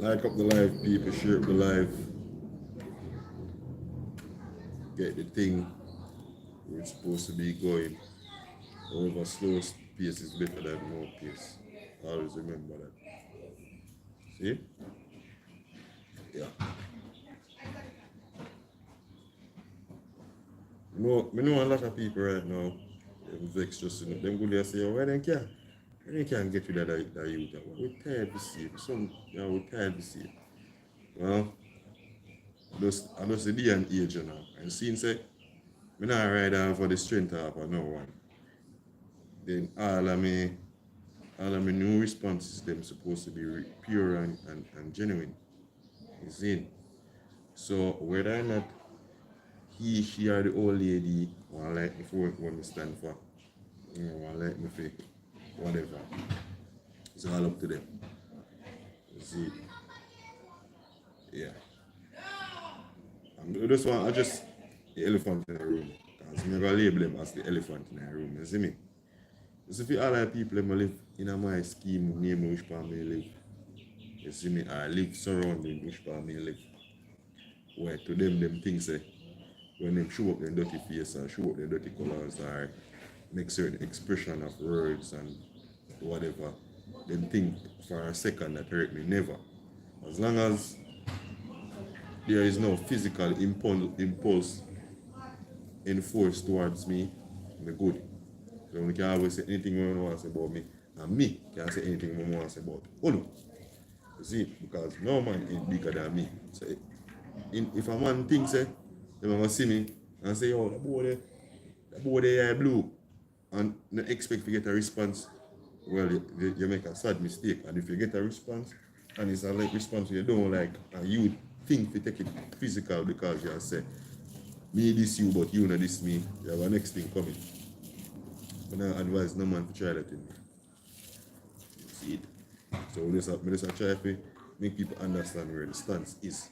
Like up the live, people, share up the live, get the thing where it's supposed to be going. However, slow pace is better than more pace. Always remember that. See? Yeah. Me know a lot of people right now, them vex just enough. Them go there and say, oh, why they can't get rid of that youth? We're tired to see it. We're tired to see it. Well, I just the day and age, you know. And since me not ride on for the strength of no one, then all of my new responses them supposed to be pure and genuine. You see? So whether or not she or the old lady want like me for what me stand for, want like me for whatever, it's all up to them. You see? Yeah. I just the elephant in the room. Because I'm gonna label them as the elephant in the room. You see me? You see, all the people that live in my scheme, name which part me live. You see me, I live surrounding which part me live. Where to them things say, when they show up their dirty face or show up their dirty colors or make certain expression of words and whatever, them think for a second that hurt me. Never. As long as there is no physical impulse enforced towards me, I'm good. So we can always say anything we want to say about me, and me can say anything we want to say about Uno. You see, because no man is bigger than me. So if a man thinks they're gonna see me and say, oh, that boy there blue, and not expect to get a response, well, you make a sad mistake. And if you get a response, and it's a like response you don't like, and you think to take it physical because you say, me this you, but you not this me, you have a next thing coming. But I advise no man to try that in me. See it. So we just try to make people understand where the stance is.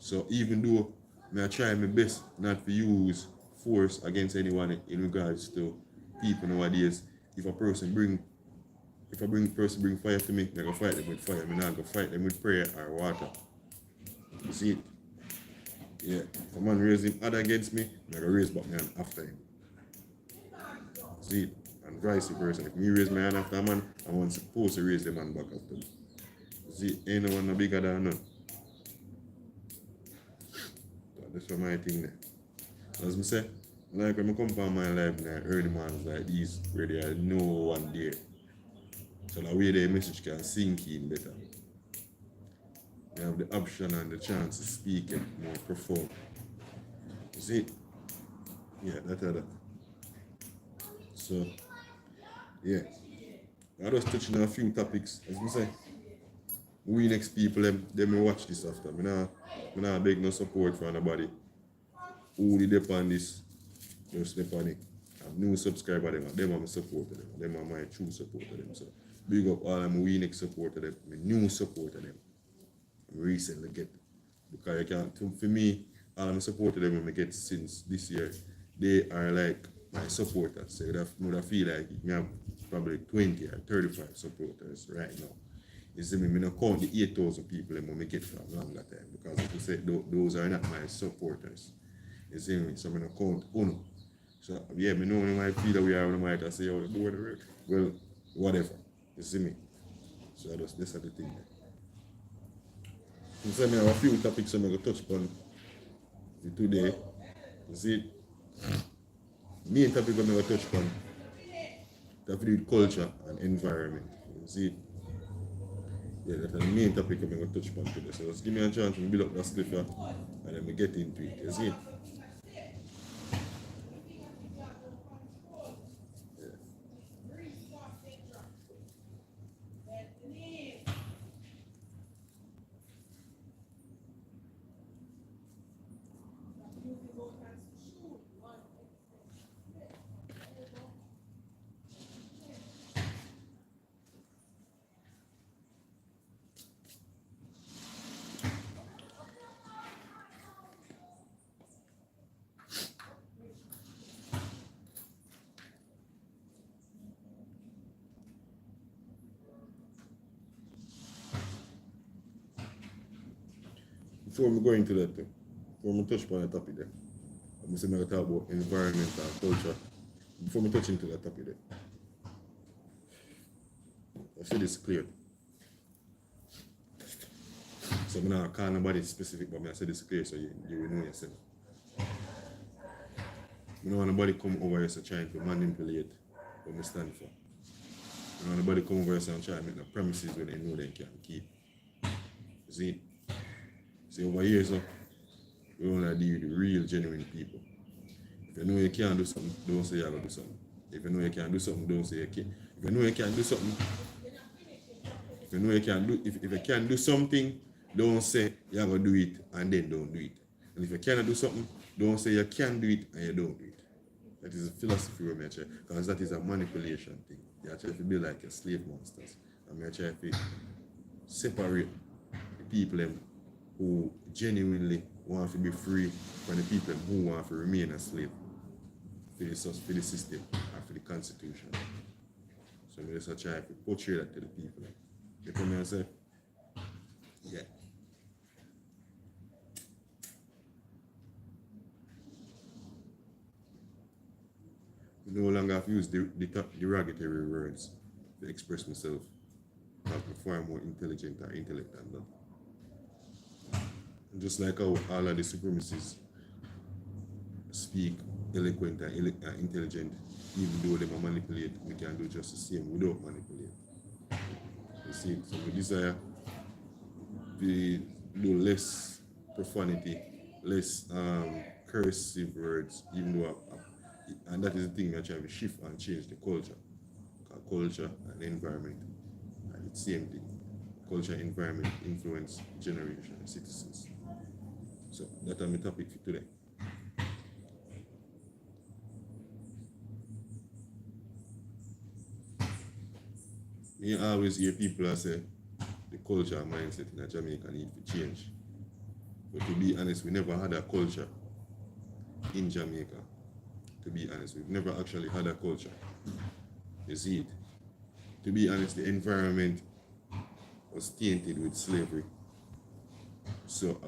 So even though I try my best not to use force against anyone in regards to people nowadays, if a person bring fire to me, I go fight them with fire. I'm not go fight them with prayer or water. You see it? Yeah. If a man raise him hand against me, I go raise back my hand after him. See it? And vice versa. If me raise my hand after a man, I'm supposed to raise the man back after me. See, ain't no one no bigger than none. So that's what my thing there. As I say, like when I come from my life in the early mornings like these, where there are no one there. So the way the message can sink in better. You have the option and the chance to speak it more profound. You see? Yeah, that. So, yeah. I just touching on a few topics. As I say, we next people, them may watch this after. I not beg no support from anybody. Who did dep on this, just dep on it. I'm new subscriber them are my supporter them are my true supporter them. So big up all I'm we next supporter them, my new supporter them. I'm recently get because I can't for me, all I'm supporter them I get since this year, they are like my supporters. So I feel like me have probably 20 or 35 supporters right now. You see me not count the 8,000 people that I get from longer time because like I said, those are not my supporters. You see me? So I don't count uno. So yeah, me know when I might feel that we are when I might say, oh, the board, well, whatever. You see me? So that's the thing. So I have a few topics I'm going to touch upon today. You see, main topic I'm going to touch upon have to do with culture and environment. You see, yeah, that's the main topic I'm going to touch upon today. So just give me a chance to build up that spliff and then we get into it. You see? before we go into that, before we touch upon the topic there, I'm going to talk about environment and culture. Before we touch into that topic there, I say this clear. So I'm not call nobody specific, but I say this clear so you will know yourself. I don't want nobody come over here so trying to manipulate what I stand for. I don't want nobody come over here and try to make the premises where they know they can keep. See over here, so we want to deal with the real, genuine people. If you know you can't do something, don't say you're going to do something. If you know you can't do something, don't say you can't. If you know you can't do something, if you know you can't do, if you can't do something, don't say you're going to do it and then don't do it. And if you cannot do something, don't say you can do it and you don't do it. That is a philosophy we try, because that is a manipulation thing. You try to be like a slave masters. And we try to separate the people who genuinely want to be free from the people who want to remain a slave for the system and for the constitution. So we just try to portray that to the people. You know what I say? Yeah. I no longer have to use derogatory words to express myself. I'm far more intelligent and intellect than that. Just like how all of the supremacists speak eloquent and intelligent, even though they manipulate, we can do just the same without manipulate. You see, so we desire to do less profanity, less cursive words, even though and that is the thing we're trying to shift and change the culture. Because culture and environment are the same thing. Culture and environment influence generation and citizens. So that's my topic for today. Me always hear people say the culture and mindset in Jamaica need to change. But to be honest, we never had a culture in Jamaica. To be honest, we've never actually had a culture. You see it. To be honest, the environment was tainted with slavery. So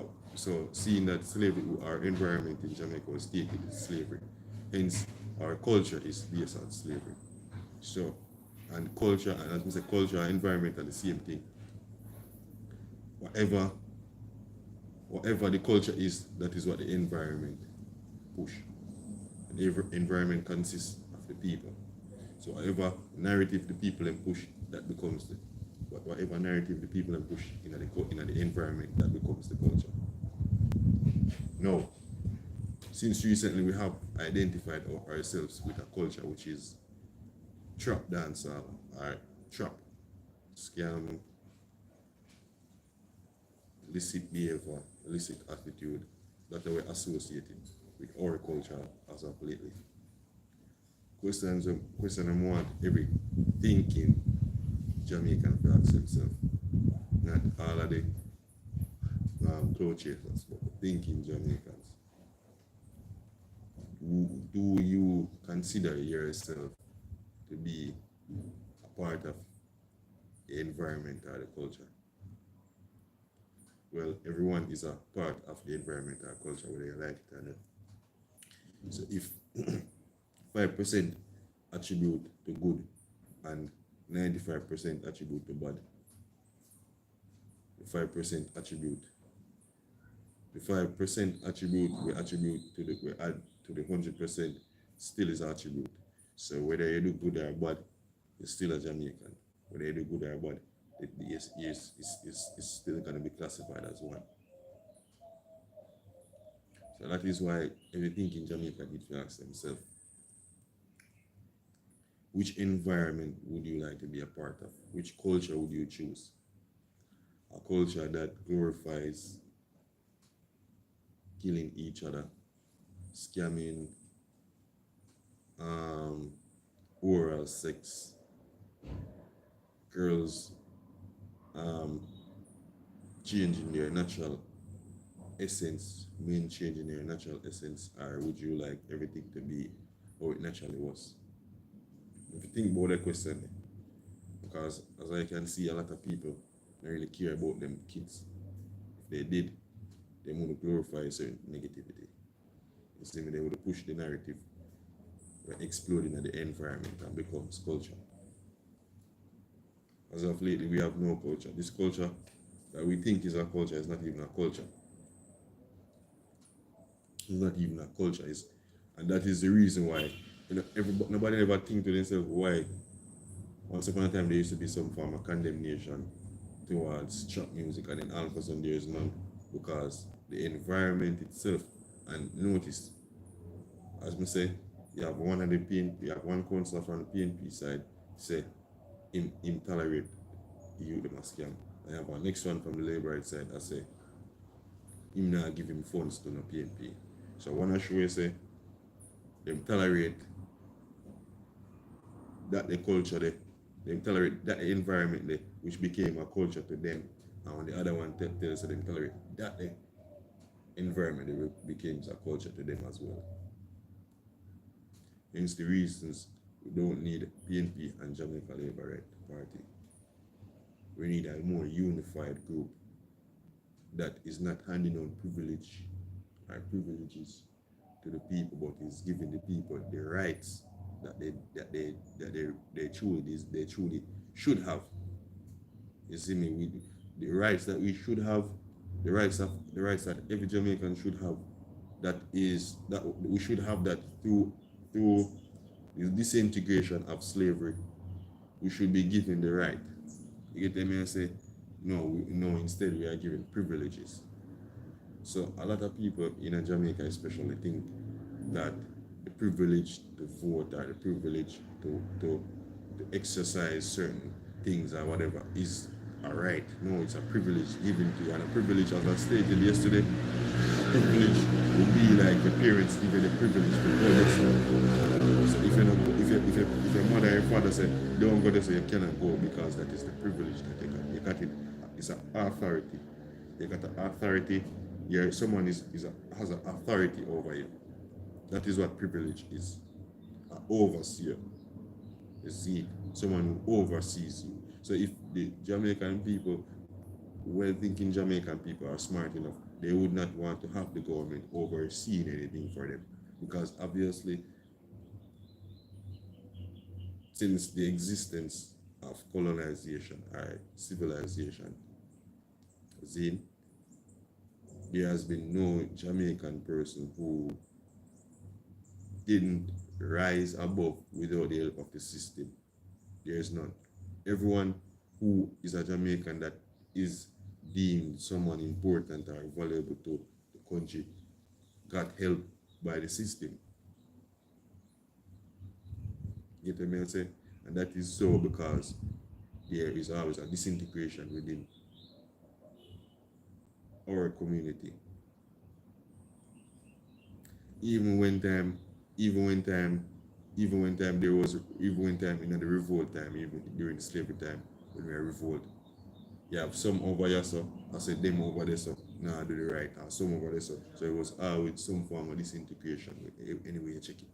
seeing that slavery, our environment in Jamaica was tainted with slavery, hence our culture is based on slavery. So, and culture, and as I say, culture and environment are the same thing. Whatever the culture is, that is what the environment push. The environment consists of the people. So whatever narrative the people push, that becomes the whatever narrative the people push in the environment, that becomes the culture. Now, since recently we have identified ourselves with a culture which is trap dancehall or trap, scam, illicit behavior, illicit attitude, that we associated with our culture as of lately. Question I want every thinking Jamaican to ask himself, not all of the cloud chasers, but thinking Jamaicans. Do you consider yourself to be a part of the environment or the culture? Well, everyone is a part of the environment or culture, whether you like it or not. So if 5% attribute to good and 95% attribute to bad, the 5% attribute we attribute to we add to the 100% still is attribute. So whether you do good or bad, you're still a Jamaican. Whether you do good or bad, it is still going to be classified as one. So that is why everything in Jamaica need to ask themselves, which environment would you like to be a part of? Which culture would you choose? A culture that glorifies killing each other, scamming, oral sex, girls changing their natural essence, men changing their natural essence, or would you like everything to be how it naturally was? If you think about that question, because as I can see, a lot of people don't really care about them kids. If they did, they would glorify certain negativity. You see me, they would push the narrative where exploding at the environment and becomes culture. As of lately, we have no culture. This culture that we think is a culture is not even a culture. It's not even a culture. And that is the reason why nobody ever think to themselves why once upon a time there used to be some form of condemnation towards trap music, and then all of a sudden there is none because the environment itself. And notice, as me say, you have one of the PNP, you have one councillor from the PNP side say him tolerate the youth them a scam. I have a next one from the Labour side that say him not give him funds to the PNP. So I wanna show you say them tolerate that the culture there, them tolerate that the environment there, which became a culture to them. And on the other one tell us them tolerate that the environment there became a culture to them as well. Hence the reasons we don't need PNP and Jamaica Labour Right Party. We need a more unified group that is not handing on privileges to the people, but is giving the people the rights that they truly should have. You see me, the rights that we should have, the rights that every Jamaican should have, that we should have that through the disintegration of slavery. We should be given the right. You get me? I say, no, instead we are given privileges. So a lot of people in Jamaica especially think that the privilege to vote or the privilege to exercise certain things or whatever is a right. No, it's a privilege given to you. And a privilege, as I stated yesterday, a privilege would be like the parents give you the privilege to go this. So if your mother or your father said, don't go this, so you cannot go because that is the privilege that you got. You got it. It's an authority. You got the authority. Someone has an authority over you. That is what privilege is. An overseer. You see, someone who oversees you. So if the Jamaican people, well-thinking Jamaican people are smart enough, they would not want to have the government overseeing anything for them. Because obviously, since the existence of colonization or civilization, there has been no Jamaican person who didn't rise above without the help of the system. There is none. Everyone who is a Jamaican that is deemed someone important or valuable to the country got help by the system. You get what I'm saying? And that is so because there is always a disintegration within our community. Even when time there was in the revolt time, even during the slavery time when we were revolt, you have some over here, so I said them over there, so now I do the right, and some over there, so it was always some form of disintegration anyway you check it.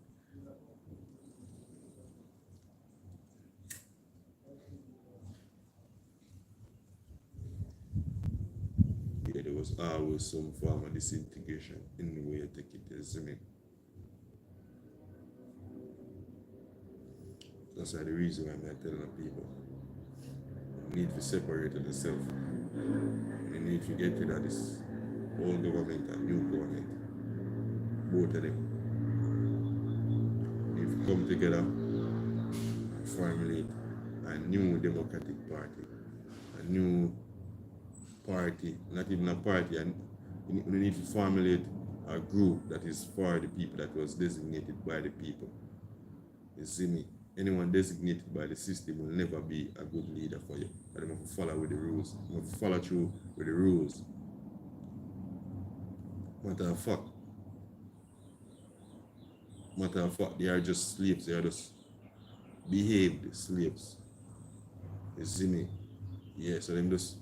Yeah, there was always some form of disintegration in the way you take it, you see me? That's why the reason why I'm telling people you need to separate yourself. You need to get rid of this old government and new government. Both of them. If you come together and formulate a new democratic party, a new party, not even a party, and we need to formulate a group that is for the people, that was designated by the people. You see me? Anyone designated by the system will never be a good leader for you. But they have to follow with the rules. They have to follow through with the rules. Matter of fact, they are just slaves. They are just behaved slaves. You see me? Yeah, so them just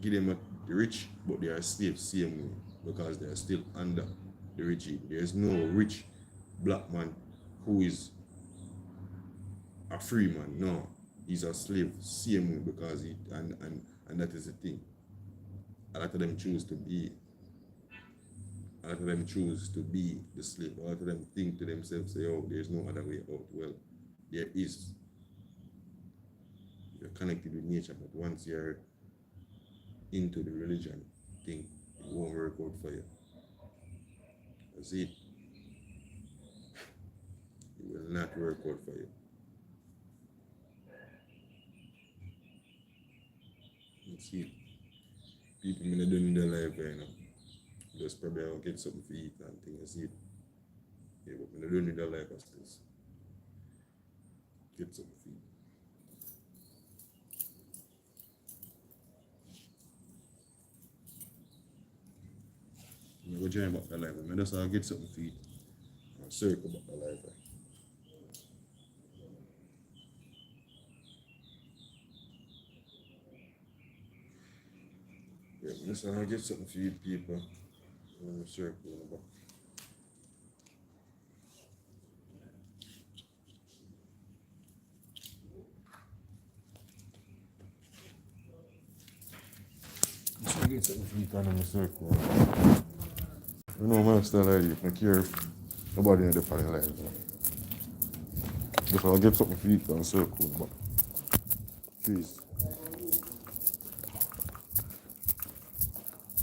give them the rich, but they are slaves same way because they are still under the regime. There is no rich black man who is a free man. No, he's a slave same way because and that is the thing. A lot of them choose to be. A lot of them choose to be the slave. A lot of them think to themselves, say, oh, there's no other way out. Well, there is. You're connected with nature, but once you're into the religion thing, it won't work out for you. That's it. It will not work out for you. That's it. People may not doing their life right now. Just probably I'll get something to eat and things. That's it. Yeah, but when they don't need their life as this. Get something to eat. I'm going to join back the life. I just get something to eat. I'll circle back the life. Yeah, just get something to eat, people. I'm circle back. I get something to eat and I'm circle. You know, man, still like you. I care if nobody in the family life. If I get something to eat and circle back. Please.